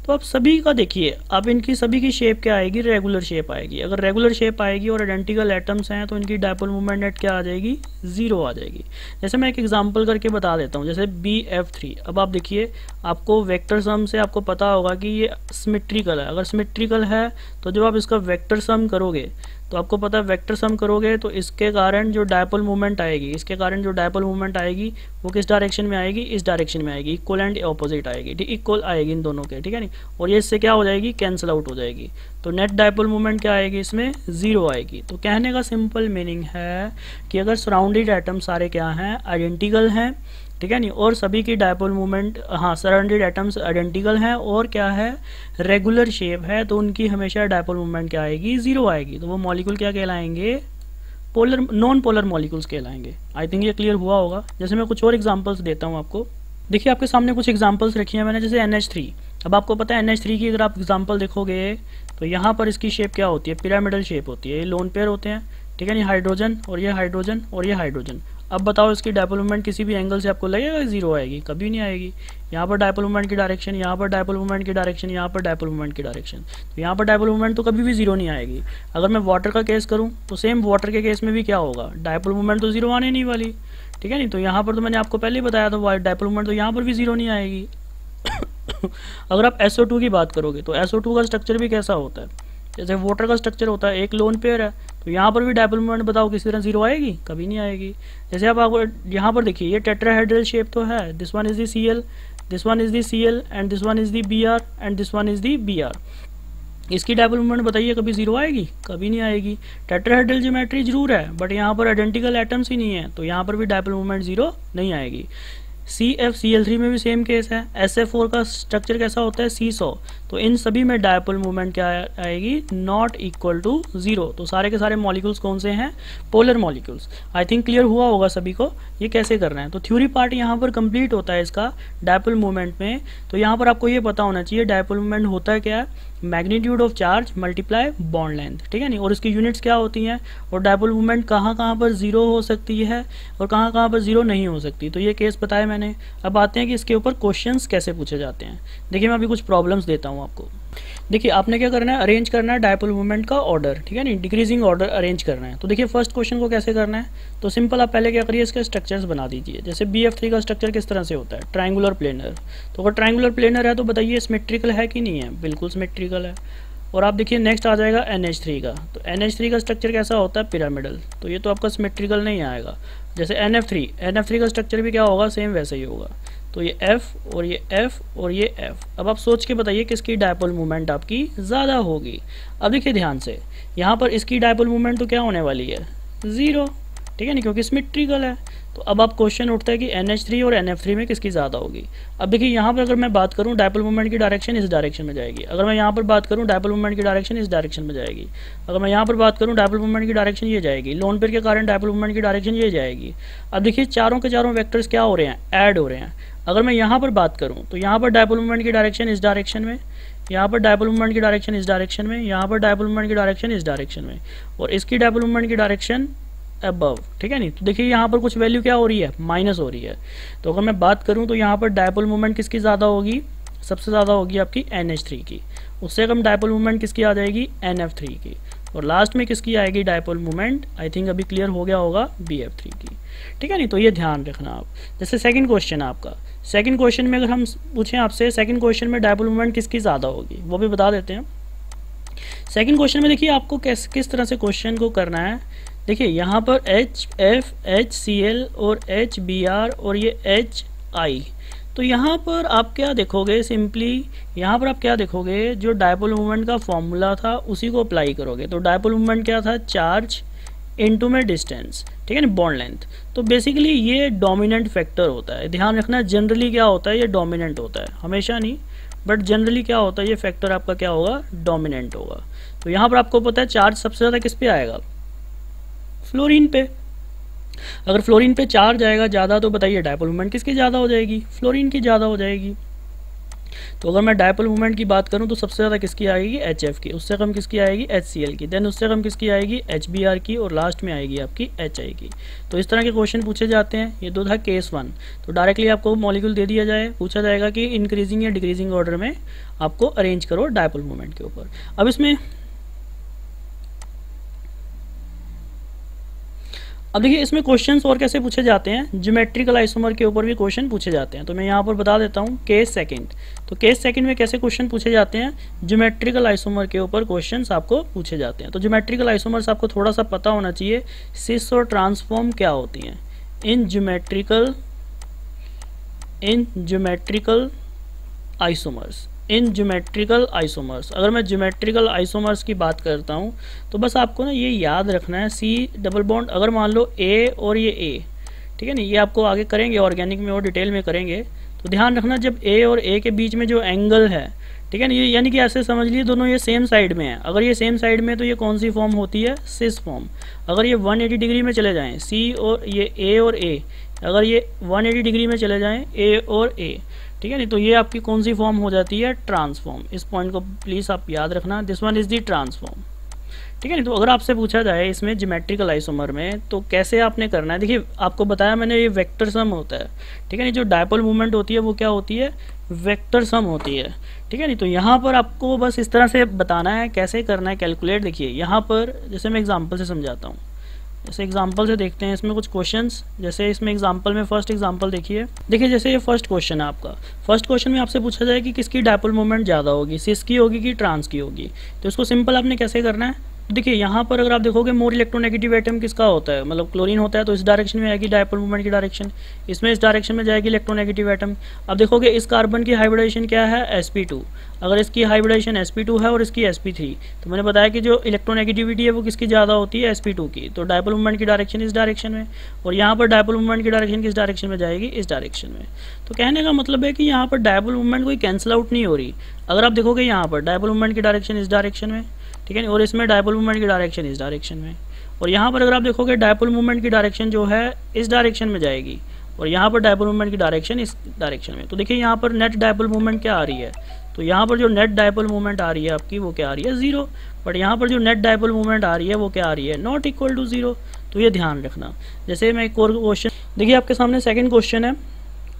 तो आप सभी का देखिए, अब इनकी सभी की शेप क्या आएगी, रेगुलर शेप आएगी। अगर रेगुलर शेप आएगी और आइडेंटिकल एटम्स हैं तो इनकी डायपोल मोमेंट नेट क्या आ जाएगी, 0 आ जाएगी। जैसे मैं एक एग्जांपल करके बता देता हूँ, जैसे BF3। अब आप देखिए, आपको वेक्टर सम से आपको पता होगा कि ये सिमेट्रिकल है। अगर सिमेट्रिकल है तो जब आप इसका वेक्टर सम करोगे, तो आपको पता है वेक्टर सम करोगे तो इसके कारण जो डायपोल मोमेंट आएगी, इसके कारण जो डायपोल मोमेंट आएगी वो किस डायरेक्शन में आएगी, इस डायरेक्शन में आएगी। इक्वल एंड ऑपोजिट आएगी, ठीक, इक्वल आएगी इन दोनों के, ठीक है नहीं। और ये इससे क्या हो जाएगी, कैंसिल आउट हो जाएगी। तो नेट डायपोल मोमेंट क्या आएगी, इसमें 0 आएगी। तो कहने का सिंपल मीनिंग है कि अगर सराउंडेड एटम सारे क्या हैं, आइडेंटिकल हैं, ठीक है नहीं, और सभी की डायपोल मोमेंट, हाँ, सराउंडेड एटम्स आइडेंटिकल हैं और क्या है, रेगुलर शेप है, तो उनकी हमेशा डायपोल मोमेंट क्या आएगी, 0 आएगी। तो वो मॉलिक्यूल क्या कहलाएंगे, पोलर, नॉन पोलर मॉलिक्यूल्स कहलाएंगे। आई थिंक ये क्लियर हुआ होगा। जैसे मैं कुछ और एग्जांपल्स देता हूँ आपको। देखिए आपके सामने कुछ एग्जांपल्स रखी हैं मैंने, जैसे NH3। अब आपको पता है NH3 की अगर आप एग्जांपल देखोगे तो यहाँ पर इसकी शेप क्या होती है, पिरामिडल शेप होती है। ये लोन पेयर होते हैं, ठीक है नहीं, हाइड्रोजन और ये हाइड्रोजन और ये हाइड्रोजन। अब बताओ इसकी डायपोल मोमेंट किसी भी एंगल से आपको लगेगा 0 आएगी, कभी नहीं आएगी। यहाँ पर डायपोल मोमेंट की डायरेक्शन, यहाँ पर डायपोल मोमेंट की डायरेक्शन, यहाँ पर डायपोल मोमेंट की डायरेक्शन, तो यहाँ पर डायपोल मोमेंट तो कभी भी 0 नहीं आएगी। अगर मैं वाटर का केस करूँ तो सेम वाटर के केस में भी क्या होगा, डायपोल मोमेंट तो 0 आने नहीं वाली, ठीक है नहीं। तो यहाँ पर तो मैंने आपको पहले ही बताया था, डायपोल मोमेंट तो यहाँ पर भी 0 नहीं आएगी। अगर आप SO2 की बात करोगे तो SO2 का स्ट्रक्चर भी कैसा होता है, जैसे वाटर का स्ट्रक्चर होता है, एक लोन पेयर है, तो यहाँ पर भी डायपोल मोमेंट बताओ किसी तरह 0 आएगी, कभी नहीं आएगी। जैसे आप यहाँ पर देखिए, ये टेट्राहेड्रल शेप तो है, this one is the Cl, this one is the Cl and this one is the Br and this one is the Br। इसकी डायपोल मोमेंट बताइए कभी 0 आएगी, कभी नहीं आएगी। टेट्राहेड्रल ज्योमेट्री जरूर है, बट यहाँ पर आइडेंटिकल एटम्स ही नहीं है, तो यहाँ पर भी डायपोल मोमेंट 0 नहीं आएगी। CFCl3 में भी सेम केस है। SF4 का स्ट्रक्चर कैसा होता है, सीसॉ, तो इन सभी में डायपोल मोमेंट क्या आएगी, नॉट इक्वल टू 0। तो सारे के सारे मॉलिक्यूल्स कौन से हैं, polar molecules. I think clear हुआ होगा सभी को ये कैसे करना है। तो थ्योरी पार्ट यहाँ पर कंप्लीट होता है इसका डायपोल मोमेंट में। तो यहाँ पर आपको ये पता होना चाहिए डायपोल मोमेंट होता है क्या है, magnitude of charge multiply bond length, ठीक है नहीं। और इसकी यूनिट्स क्या होती हैं, और डायपोल मोमेंट कहाँ कहाँ पर 0 हो सकती है और कहाँ कहाँ पर 0 नहीं हो सकती। तो ये केस बताया मैंने। अब आते हैं कि इसके ऊपर क्वेश्चंस कैसे पूछे जाते हैं। देखिए मैं अभी कुछ प्रॉब्लम्स देता हूँ आपको। देखिए आपने क्या करना है, अरेंज करना है डायपोल मोमेंट का ऑर्डर, ठीक है नहीं, डिक्रीजिंग ऑर्डर अरेंज करना है। तो देखिए फर्स्ट क्वेश्चन को कैसे करना है, तो सिंपल आप पहले क्या करिए, इसके स्ट्रक्चर्स बना दीजिए। जैसे BF3 का स्ट्रक्चर किस तरह से होता है, ट्राइंगुलर प्लेनर। तो अगर ट्राइंगुलर प्लेनर है तो बताइए सिमेट्रिकल है कि नहीं है, बिल्कुल सिमेट्रिकल है। और आप देखिए नेक्स्ट आ जाएगा NH3 का। तो NH3 का स्ट्रक्चर कैसा होता है, पिरामिडल, तो ये तो आपका सिमेट्रिकल नहीं आएगा। जैसे NF3 का स्ट्रक्चर भी क्या होगा, सेम वैसे ही होगा। तो ये F और ये F और ये F। अब आप सोच के बताइए किसकी डायपोल मोमेंट आपकी ज़्यादा होगी। अब देखिए ध्यान से, यहाँ पर इसकी डायपोल मोमेंट तो क्या होने वाली है, 0, ठीक है नहीं, क्योंकि सिमेट्रिकल है। तो अब आप क्वेश्चन उठता है कि NH3 और NF3 में किसकी ज़्यादा होगी। अब देखिए यहाँ पर अगर मैं बात करूँ डायपोल मोमेंट की डायरेक्शन इस डायरेक्शन में जाएगी। अगर मैं यहाँ पर बात करूँ डायपोल मोमेंट की डायरेक्शन इस डायरेक्शन में जाएगी। अगर मैं यहाँ पर बात करूँ डायपोल मोमेंट की डायरेक्शन ये जाएगी। लोन पेयर के कारण डायपोल मोमेंट की डायरेक्शन ये जाएगी। अब देखिए चारों के चारों वेक्टर्स क्या हो रहे हैं, ऐड हो रहे हैं। अगर मैं यहाँ पर बात करूँ तो यहाँ पर डायपोल मोमेंट की डायरेक्शन इस डायरेक्शन में, यहाँ पर डायपोल मोमेंट की डायरेक्शन इस डायरेक्शन में, यहाँ पर डायपोल मोमेंट की डायरेक्शन इस डायरेक्शन में, और इसकी डायपोल मोमेंट की डायरेक्शन अबव, ठीक है नहीं। तो देखिए यहाँ पर कुछ वैल्यू क्या हो रही है, माइनस हो रही है। तो अगर मैं बात करूँ तो यहाँ पर डायपोल मोमेंट किसकी ज़्यादा होगी, सबसे ज़्यादा होगी आपकी NH3 की। उससे कम डायपोल मोमेंट किसकी आ जाएगी, NF3 की। और लास्ट में किसकी आएगी डायपोल मोमेंट, आई थिंक अभी क्लियर हो गया होगा, BF3 की। ठीक है नहीं, तो ये ध्यान रखना आप। जैसे सेकंड क्वेश्चन आपका, सेकंड क्वेश्चन में अगर हम पूछें आपसे सेकंड क्वेश्चन में डायपोल मोमेंट किसकी ज़्यादा होगी, वो भी बता देते हैं। सेकंड क्वेश्चन में देखिए आपको किस तरह से क्वेश्चन को करना है। देखिए यहाँ पर HF, HCl और HBr और ये HI, तो यहाँ पर आप क्या देखोगे, सिंपली यहाँ पर आप क्या देखोगे, जो डायपोल मोमेंट का फॉर्मूला था उसी को अप्लाई करोगे। तो डायपोल मोमेंट क्या था, चार्ज इनटू में डिस्टेंस, ठीक है ना, बॉन्ड लेंथ। तो बेसिकली ये डोमिनेंट फैक्टर होता है, ध्यान रखना। जनरली क्या होता है, ये डोमिनेंट होता है, हमेशा नहीं, बट जनरली क्या होता है, ये फैक्टर आपका क्या होगा, डोमिनेंट होगा। तो यहाँ पर आपको पता है चार्ज सबसे ज़्यादा किस पे आएगा, फ्लोरीन पे। अगर फ्लोरीन पे चार्ज आएगा ज़्यादा तो बताइए डायपोल मोमेंट किसकी ज़्यादा हो जाएगी, फ्लोरीन की ज़्यादा हो जाएगी। तो अगर मैं डायपोल मोमेंट की बात करूं तो सबसे ज़्यादा किसकी आएगी, HF की, उससे कम किसकी आएगी, HCl की, देन उससे कम किसकी आएगी, HBr की, और लास्ट में आएगी आपकी HI की। तो इस तरह के क्वेश्चन पूछे जाते हैं। ये दो था केस 1। तो डायरेक्टली आपको मॉलिक्यूल दे दिया जाए, पूछा जाएगा कि इंक्रीजिंग या डिक्रीजिंग ऑर्डर में आपको अरेंज करो डायपोल मोमेंट के ऊपर। अब इसमें अब देखिए इसमें क्वेश्चंस और कैसे पूछे जाते हैं, ज्योमेट्रिकल आइसोमर के ऊपर भी क्वेश्चन पूछे जाते हैं। तो मैं यहाँ पर बता देता हूँ केस सेकंड। तो केस सेकंड में कैसे क्वेश्चन पूछे जाते हैं, ज्योमेट्रिकल आइसोमर के ऊपर क्वेश्चंस आपको पूछे जाते हैं। तो ज्योमेट्रिकल आइसोमर्स आपको थोड़ा सा पता होना चाहिए, सिस और ट्रांसफॉर्म क्या होती हैं इन ज्योमेट्रिकल आइसोमर्स। इन ज्योमेट्रिकल आइसोमर्स, अगर मैं ज्योमेट्रिकल आइसोमर्स की बात करता हूँ तो बस आपको ना ये याद रखना है, C डबल बॉन्ड, अगर मान लो A और ये A, ठीक है ना, ये आपको आगे करेंगे ऑर्गेनिक में और डिटेल में करेंगे। तो ध्यान रखना जब A और A के बीच में जो एंगल है, ठीक है ना, ये यानी कि ऐसे समझ लीजिए दोनों ये सेम साइड में है। अगर ये सेम साइड में तो ये कौन सी फॉर्म होती है, सिस फॉर्म। अगर ये 180 डिग्री में चले जाएँ, C और ये A और A, अगर ये 180 डिग्री में चले जाएँ A और A, ठीक है नहीं, तो ये आपकी कौन सी फॉर्म हो जाती है, ट्रांसफॉर्म। इस पॉइंट को प्लीज़ आप याद रखना, this one is the transform. ठीक है नहीं, तो अगर आपसे पूछा जाए इसमें ज्योमेट्रिकल आइसोमर में तो कैसे आपने करना है, देखिए आपको बताया मैंने ये वेक्टर सम होता है। ठीक है नहीं, जो डायपोल मूवमेंट होती है वो क्या होती है, वेक्टर सम होती है। ठीक है नहीं, तो यहाँ पर आपको बस इस तरह से बताना है कैसे करना है कैलकुलेट। देखिए यहाँ पर जैसे मैं एग्जाम्पल से समझाता हूँ, जैसे एग्जाम्पल से देखते हैं इसमें कुछ क्वेश्चंस। जैसे इसमें एग्जाम्पल में फर्स्ट एग्जाम्पल देखिए जैसे ये फर्स्ट क्वेश्चन है आपका। फर्स्ट क्वेश्चन में आपसे पूछा जाए कि किसकी डायपोल मोमेंट ज़्यादा होगी, सिस की होगी कि ट्रांस की होगी। तो इसको सिंपल आपने कैसे करना है, देखिए यहाँ पर अगर आप देखोगे मोर इलेक्ट्रोनेगेटिव एटम किसका होता है, मतलब क्लोरीन होता है, तो इस डायरेक्शन में आएगी डायपोल मोमेंट की डायरेक्शन, इसमें इस डायरेक्शन में जाएगी इलेक्ट्रोनेगेटिव एटम। अब देखोगे इस कार्बन की हाइब्रिडाइजेशन क्या है, sp2। अगर इसकी हाइब्रिडाइजेशन sp2 है और इसकी sp3, तो मैंने बताया कि जो इलेक्ट्रोनेगेटिविटी है वो किसकी ज़्यादा होती है, sp2 की। तो डायपोल मोमेंट की डायरेक्शन इस डायरेक्शन में, और यहाँ पर डायपोल मोमेंट की डायरेक्शन किस डायरेक्शन में जाएगी, इस डायरेक्शन में। तो कहने का मतलब है कि यहाँ पर डायपोल मोमेंट कोई कैंसिल आउट नहीं हो रही। अगर आप देखोगे यहाँ पर डायपोल मोमेंट की डायरेक्शन इस डायरेक्शन में, ठीक है, और इसमें डायपोल मूवमेंट की डायरेक्शन इस डायरेक्शन में, और यहाँ पर अगर आप देखोगे डायपोल मूवमेंट की डायरेक्शन जो है इस डायरेक्शन में जाएगी, और यहाँ पर डायपोल मूवमेंट की डायरेक्शन इस डायरेक्शन में। तो देखिए यहाँ पर नेट डायपोल मूवमेंट क्या आ रही है, तो यहाँ पर जो नेट डायपोल मूवमेंट आ रही है आपकी वो क्या आ रही है, 0। बट यहाँ पर जो नेट डायपोल मूवमेंट आ रही है वो क्या आ रही है, नॉट इक्वल टू 0। तो ये ध्यान रखना। जैसे मैं एक और क्वेश्चन, देखिए आपके सामने सेकेंड क्वेश्चन है।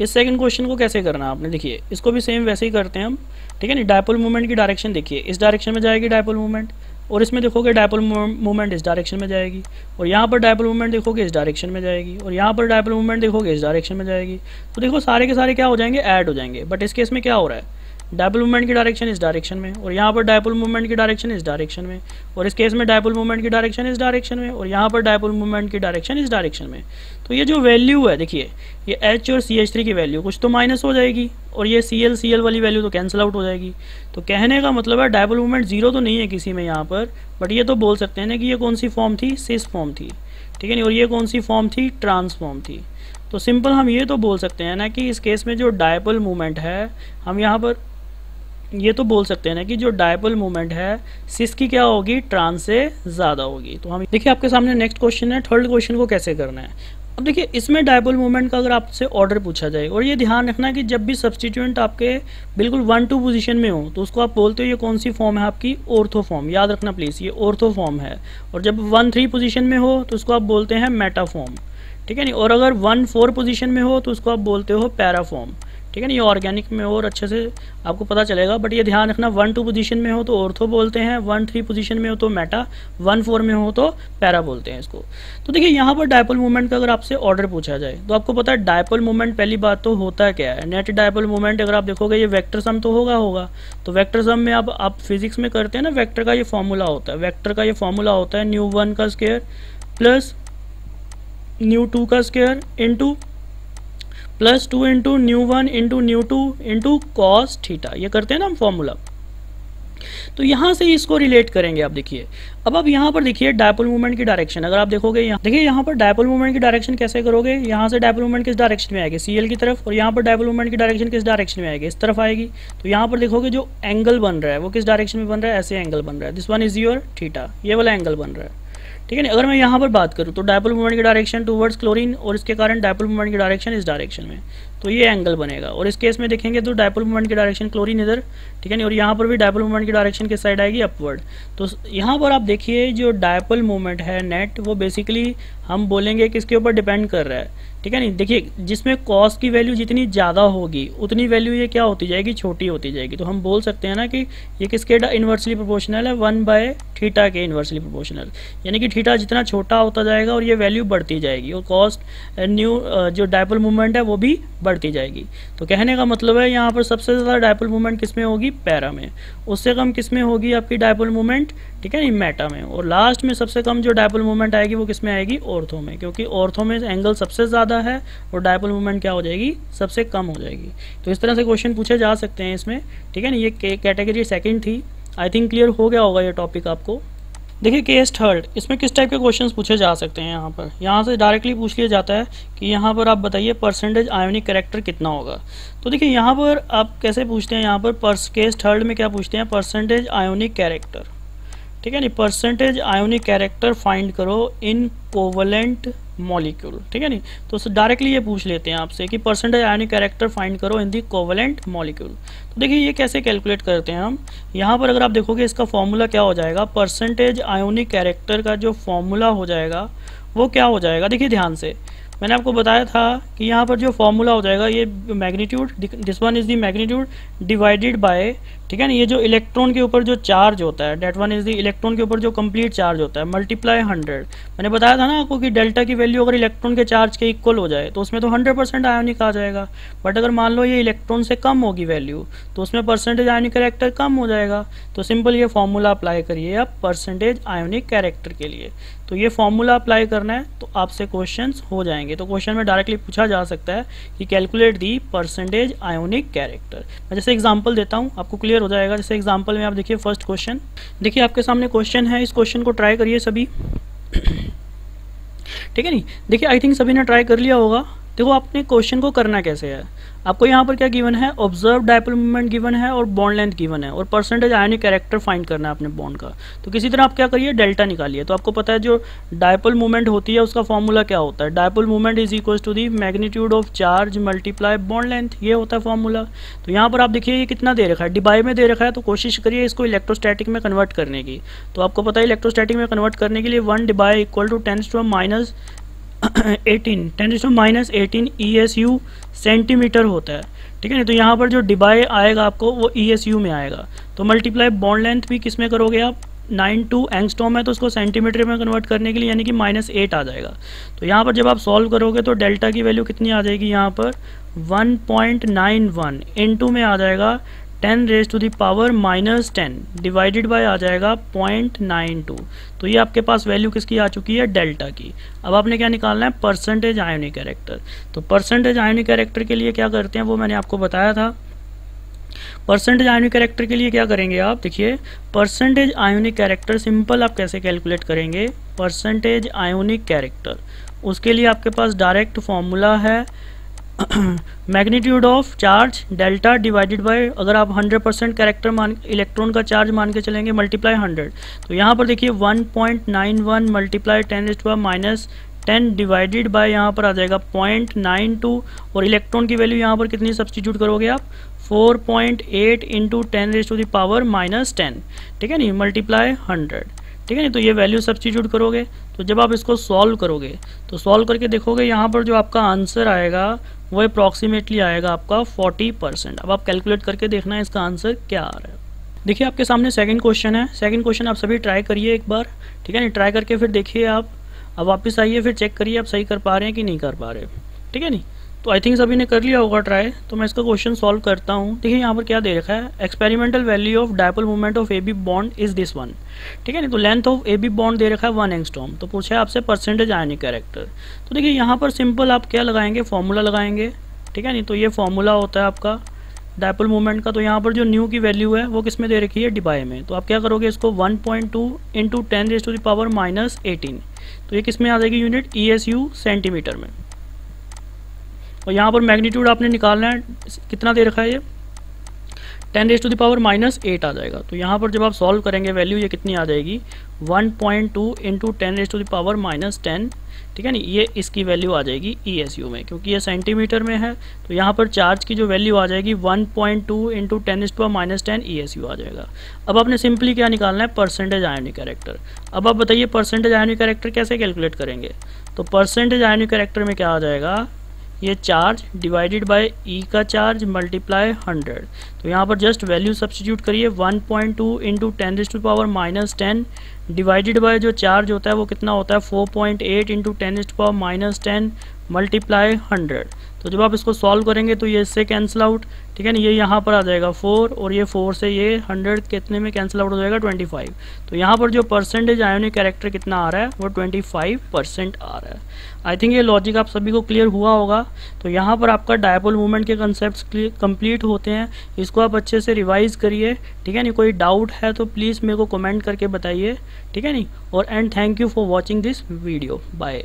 इस सेकंड क्वेश्चन को कैसे करना है आपने, देखिए इसको भी सेम वैसे ही करते हैं हम। ठीक है नहीं, डायपोल मूवमेंट की डायरेक्शन देखिए इस डायरेक्शन में जाएगी डायपोल मूवमेंट, और इसमें देखोगे डायपोल मूवमेंट इस डायरेक्शन में जाएगी, और यहाँ पर डायपोल मूवमेंट देखोगे इस डायरेक्शन में जाएगी, और यहाँ पर डायपोल मूवमेंट देखोगे इस डायरेक्शन में जाएगी। तो देखो सारे के सारे क्या हो जाएंगे, ऐड हो जाएंगे। बट इस केस में क्या हो रहा है, डायपोल मूवमेंट की डायरेक्शन इस डायरेक्शन में, और यहाँ पर डायपोल मूवमेंट की डायरेक्शन इस डायरेक्शन में, और इस केस में डायपोल मूवमेंट की डायरेक्शन इस डायरेक्शन में, और यहाँ पर डायपोल मूवमेंट की डायरेक्शन इस डायरेक्शन में। तो ये जो वैल्यू है देखिए, ये H और CH3 की वैल्यू कुछ तो माइनस हो जाएगी, और ये Cl वाली वैल्यू तो कैंसिल आउट हो जाएगी। तो कहने का मतलब है डायपोल मूवमेंट 0 तो नहीं है किसी में यहाँ पर, बट ये तो बोल सकते हैं ना कि ये कौन सी फॉर्म थी, सिस फॉर्म थी। ठीक है नहीं, और ये कौन सी फॉर्म थी, ट्रांसफॉर्म थी। तो सिंपल हम ये तो बोल सकते हैं ना कि इस केस में जो डायपोल मूवमेंट है, हम यहाँ पर ये तो बोल सकते हैं ना कि जो डायपोल मूवमेंट है सिस की क्या होगी, ट्रांस से ज़्यादा होगी। तो हम देखिए आपके सामने नेक्स्ट क्वेश्चन है, थर्ड क्वेश्चन को कैसे करना है। अब देखिए इसमें डायपोल मूवमेंट का अगर आपसे ऑर्डर पूछा जाए, और ये ध्यान रखना कि जब भी सब्स्टिट्यूएंट आपके बिल्कुल 1-2 पोजीशन में हो तो उसको आप बोलते हो ये कौन सी फॉर्म है आपकी, ऑर्थो फॉर्म। याद रखना प्लीज़, ये ऑर्थो फॉर्म है। और जब 1-3 पोजीशन में हो तो उसको आप बोलते हैं मेटा फॉर्म। ठीक है नहीं, और अगर 1-4 पोजीशन में हो तो उसको आप बोलते हो पैरा फॉर्म। ठीक है ना। ये ऑर्गेनिक में और अच्छे से आपको पता चलेगा, बट ये ध्यान रखना 1-2 पोजीशन में हो तो ऑर्थो बोलते हैं, 1-3 पोजीशन में हो तो मेटा, 1-4 में हो तो पैरा बोलते हैं इसको। तो देखिए यहाँ पर डायपोल मोमेंट का अगर आपसे ऑर्डर पूछा जाए तो आपको पता है डायपोल मोमेंट पहली बात तो होता क्या है। नेट डायपोल मोमेंट अगर आप देखोगे ये वेक्टर सम तो होगा, तो वेक्टर सम में आप फिजिक्स में करते हैं ना, वेक्टर का ये फॉर्मूला होता है, वेक्टर का ये फॉर्मूला होता है न्यू1 का स्क्वायर प्लस न्यू2 का स्क्वायर इंटू प्लस 2 इंटू न्यू1 इंटू न्यू2 इंटू कॉस थीटा, ये करते हैं ना हम फॉर्मूला। तो यहाँ से इसको रिलेट करेंगे आप। देखिए अब आप यहाँ पर देखिए डायपोल मोमेंट की डायरेक्शन अगर आप देखोगे, यहाँ देखिए यहाँ पर डायपोल मोमेंट की डायरेक्शन कैसे करोगे, यहाँ से डायपोल मोमेंट किस डायरेक्शन में आएगी, सीएल की तरफ, और यहाँ पर डायपोल मोमेंट की डायरेक्शन किस डायरेक्शन में आएगी, इस तरफ आएगी। तो यहाँ पर देखोगे जो एंगल बन रहा है वो किस डायरेक्शन में बन रहा है, ऐसे एंगल बन रहा है, this one is your theta, ये वाला एंगल बन रहा है, ठीक है ना। अगर मैं यहाँ पर बात करूँ तो डायपोल मोमेंट की डायरेक्शन टूवर्ड्स क्लोरीन और इसके कारण डायपोल मोमेंट की डायरेक्शन इस डायरेक्शन में, तो ये एंगल बनेगा। और इस केस में देखेंगे तो डायपोल मोमेंट की डायरेक्शन क्लोरीन इधर, ठीक है ना, और यहाँ पर भी डायपोल मोमेंट की डायरेक्शन किस साइड आएगी, अपवर्ड। तो यहाँ पर आप देखिए जो डायपोल मोमेंट है नेट, वो बेसिकली हम बोलेंगे किसके ऊपर डिपेंड कर रहा है, ठीक है नहीं। देखिए जिसमें कॉस की वैल्यू जितनी ज़्यादा होगी उतनी वैल्यू ये क्या होती जाएगी, छोटी होती जाएगी। तो हम बोल सकते हैं ना कि ये किसके इन्वर्सली प्रोपोर्शनल है, 1/थीटा के इन्वर्सली प्रोपोर्शनल, यानी कि थीटा जितना छोटा होता जाएगा और ये वैल्यू बढ़ती जाएगी और कॉस्ट न्यू जो डायपोल मूवमेंट है वो भी बढ़ती जाएगी। तो कहने का मतलब है यहाँ पर सबसे ज़्यादा डायपोल मूवमेंट किस में होगी, पैरा में, उससे कम किस में होगी आपकी डायपोल मूवमेंट, ठीक है, मेटा में, और लास्ट में सबसे कम जो डायपोल मूवमेंट आएगी वो किस में आएगी, ऑर्थो में, क्योंकि ऑर्थो में एंगल सबसे ज़्यादा है और डायपोल मूवमेंट क्या हो जाएगी, सबसे कम हो जाएगी। तो इस तरह से क्वेश्चन पूछे जा सकते हैं इसमें, ठीक है ना। ये कैटेगरी सेकंड थी, आई थिंक क्लियर हो गया होगा ये टॉपिक आपको। देखिए केस थर्ड, इसमें किस टाइप के क्वेश्चंस पूछे जा सकते हैं। यहाँ से डायरेक्टली पूछ लिया जाता है कि यहाँ पर आप बताइए परसेंटेज आयोनिक कैरेक्टर कितना होगा। तो देखिए यहाँ पर आप कैसे पूछते हैं, यहाँ पर केस थर्ड में क्या पूछते हैं, परसेंटेज आयोनिक कैरेक्टर, ठीक है नी, परसेंटेज आयोनिक कैरेक्टर फाइंड करो इन कोवलेंट मॉलिक्यूल, ठीक है नी। तो डायरेक्टली ये पूछ लेते हैं आपसे कि परसेंटेज आयोनिक कैरेक्टर फाइंड करो इन दी कोवलेंट मॉलिक्यूल। तो देखिए ये कैसे कैलकुलेट करते हैं हम, यहाँ पर अगर आप देखोगे इसका फॉर्मूला क्या हो जाएगा, परसेंटेज आयोनिक कैरेक्टर का जो फॉर्मूला हो जाएगा वो क्या हो जाएगा। देखिए ध्यान से मैंने आपको बताया था कि यहाँ पर जो फॉर्मूला हो जाएगा ये magnitude, this one is the magnitude divided by, ठीक है ना, ये जो इलेक्ट्रॉन के ऊपर जो चार्ज होता है, that one is the electron के ऊपर जो कंप्लीट चार्ज होता है, मल्टीप्लाई 100। मैंने बताया था ना आपको कि डेल्टा की वैल्यू अगर इलेक्ट्रॉन के चार्ज के इक्वल हो जाए तो उसमें तो 100% आयोनिक आ जाएगा, बट अगर मान लो ये इलेक्ट्रॉन से कम होगी वैल्यू तो उसमें परसेंटेज आयोनिक कैरेक्टर कम हो जाएगा। तो सिंपल ये फॉर्मूला अप्लाई करिए आप परसेंटेज आयोनिक कैरेक्टर के लिए। तो ये फॉर्मूला अप्लाई करना है तो आपसे क्वेश्चंस हो जाएंगे। तो क्वेश्चन में डायरेक्टली पूछा जा सकता है कि calculate the percentage ionic character. मैं जैसे एग्जांपल देता हूँ आपको क्लियर हो जाएगा। जैसे एग्जांपल में आप देखिए फर्स्ट क्वेश्चन, देखिए आपके सामने क्वेश्चन है, इस क्वेश्चन को ट्राई करिए सभी, ठीक है नहीं। देखिए आई थिंक सभी ने ट्राई कर लिया होगा। देखो आपने क्वेश्चन को करना कैसे है, आपको यहाँ पर क्या गिवन है, ऑब्जर्व डायपोल मोमेंट गिवन है और बॉन्ड लेंथ गिवन है और परसेंटेज आयोनिक कैरेक्टर फाइंड करना है अपने बॉन्ड का। तो किसी तरह आप क्या करिए, डेल्टा निकालिए। तो आपको पता है जो डायपोल मोमेंट होती है उसका फॉर्मूला क्या होता है, dipole moment is equal to the magnitude of charge multiply bond length, ये होता है फॉर्मूला। तो यहाँ पर आप देखिए ये कितना दे रखा है, डिबाई में दे रखा है, तो कोशिश करिए इसको इलेक्ट्रोस्टैटिक में कन्वर्ट करने की। तो आपको पता है इलेक्ट्रोस्टैटिक में कन्वर्ट करने के लिए 1 debye equal to 10⁻18 ESU centimetre होता है, ठीक है ना। तो यहाँ पर जो डिबाई आएगा आपको वो ESU में आएगा। तो मल्टीप्लाई बॉन्ड लेंथ भी किस में करोगे आप, 92 एंगस्ट्रॉम है तो उसको सेंटीमीटर में कन्वर्ट करने के लिए यानी कि -8 आ जाएगा। तो यहाँ पर जब आप सॉल्व करोगे तो डेल्टा की वैल्यू कितनी आ जाएगी, यहाँ पर 1.91 इनटू में आ जाएगा 10⁻⁻10 डिवाइडेड बाय आ जाएगा 0.92। तो ये आपके पास वैल्यू किसकी आ चुकी है, डेल्टा की। अब आपने क्या निकालना है, परसेंटेज आयोनिक कैरेक्टर। तो परसेंटेज आयोनिक कैरेक्टर के लिए क्या करते हैं वो मैंने आपको बताया था। परसेंटेज आयोनिक कैरेक्टर के लिए क्या करेंगे आप, देखिए परसेंटेज आयोनिक कैरेक्टर सिंपल आप कैसे कैलकुलेट करेंगे, परसेंटेज आयोनिक कैरेक्टर, उसके लिए आपके पास डायरेक्ट फॉर्मूला है magnitude of charge delta divided by, अगर आप 100% कैरेक्टर मान इलेक्ट्रॉन का चार्ज मान के चलेंगे, मल्टीप्लाई 100। तो यहाँ पर देखिए 1.91 मल्टीप्लाई 10⁻10 डिवाइडेड बाय यहाँ पर आ जाएगा 0.92 और इलेक्ट्रॉन की वैल्यू यहाँ पर कितनी सब्स्टिट्यूट करोगे आप, 4.8 इंटू 10⁻⁻10, ठीक है नहीं, मल्टीप्लाई 100, ठीक ठीक है नहीं। तो ये वैल्यू सब्स्टिट्यूट करोगे, तो जब आप इसको सॉल्व करोगे तो सॉल्व करके देखोगे यहाँ पर जो आपका आंसर आएगा वो अप्रॉक्सीमेटली आएगा आपका 40%। अब आप कैलकुलेट करके देखना है इसका आंसर क्या आ रहा है। देखिए आपके सामने सेकंड क्वेश्चन है। सेकंड क्वेश्चन आप सभी ट्राई करिए एक बार, ठीक है नहीं। ट्राई करके फिर देखिए आप, अब वापस आइए, फिर चेक करिए आप सही कर पा रहे हैं कि नहीं कर पा रहे, ठीक है नहीं। तो आई थिंक सभी ने कर लिया होगा ट्राई। तो मैं इसका क्वेश्चन सॉल्व करता हूँ। देखिए यहाँ पर क्या दे रखा है, experimental value of dipole movement of AB bond is this one, ठीक है नहीं। तो लेंथ ऑफ AB बॉन्ड दे रखा है 1 एंगस्ट्रॉम। तो पूछा है आपसे परसेंटेज आयनिक कैरेक्टर। तो देखिए यहाँ पर सिंपल आप क्या लगाएंगे, फॉर्मूला लगाएंगे, ठीक है नहीं। तो ये फॉर्मूला होता है आपका डायपोल मूवमेंट का। तो यहाँ पर जो न्यू की वैल्यू है वो किस में दे रखी है, डिबाई में। तो आप क्या करोगे, इसको 1.2 इंटू 10⁻⁻18, तो ये किस में आ जाएगी यूनिट, ESU सेंटीमीटर में। और यहाँ पर मैग्नीट्यूड आपने निकालना है, कितना दे रखा है ये 10⁻⁻8 आ जाएगा। तो यहाँ पर जब आप सॉल्व करेंगे वैल्यू ये कितनी आ जाएगी 1.2 इंटू 10⁻10, ठीक है नहीं। ये इसकी वैल्यू आ जाएगी ESU में, क्योंकि ये सेंटीमीटर में है। तो यहाँ पर चार्ज की जो वैल्यू आ जाएगी 1.2 इंटू 10⁻10 ESU आ जाएगा। अब आपने सिंपली क्या निकालना है, परसेंटेज आयनिक कैरेक्टर। अब आप बताइए परसेंटेज आयनिक कैरेक्टर कैसे कैलकुलेट करेंगे। तो परसेंटेज आयनिक कैरेक्टर में क्या आ जाएगा, ये चार्ज डिवाइडेड बाय E का चार्ज मल्टीप्लाई 100। तो यहाँ पर जस्ट वैल्यू सब्स्टिट्यूट करिए, 1.2 इंटू 10⁻10 डिवाइडेड बाय जो चार्ज होता है वो कितना होता है 4.8 इंटू 10⁻10 मल्टीप्लाई 100। तो जब आप इसको सॉल्व करेंगे तो ये इससे कैंसिल आउट, ठीक है ना। ये यहाँ पर आ जाएगा 4 और ये 4 से ये 100 कितने में कैंसिल आउट हो जाएगा 25। तो यहाँ पर जो परसेंटेज आयोनिक कैरेक्टर कितना आ रहा है वो 25% आ रहा है। आई थिंक ये लॉजिक आप सभी को क्लियर हुआ होगा। तो यहाँ पर आपका डायपोल मूवमेंट के कंसेप्ट्स कंप्लीट होते हैं। इसको आप अच्छे से रिवाइज करिए, ठीक है नहीं। कोई डाउट है तो प्लीज़ मेरे को कमेंट करके बताइए, ठीक है नहीं। और and thank you for watching this video. Bye.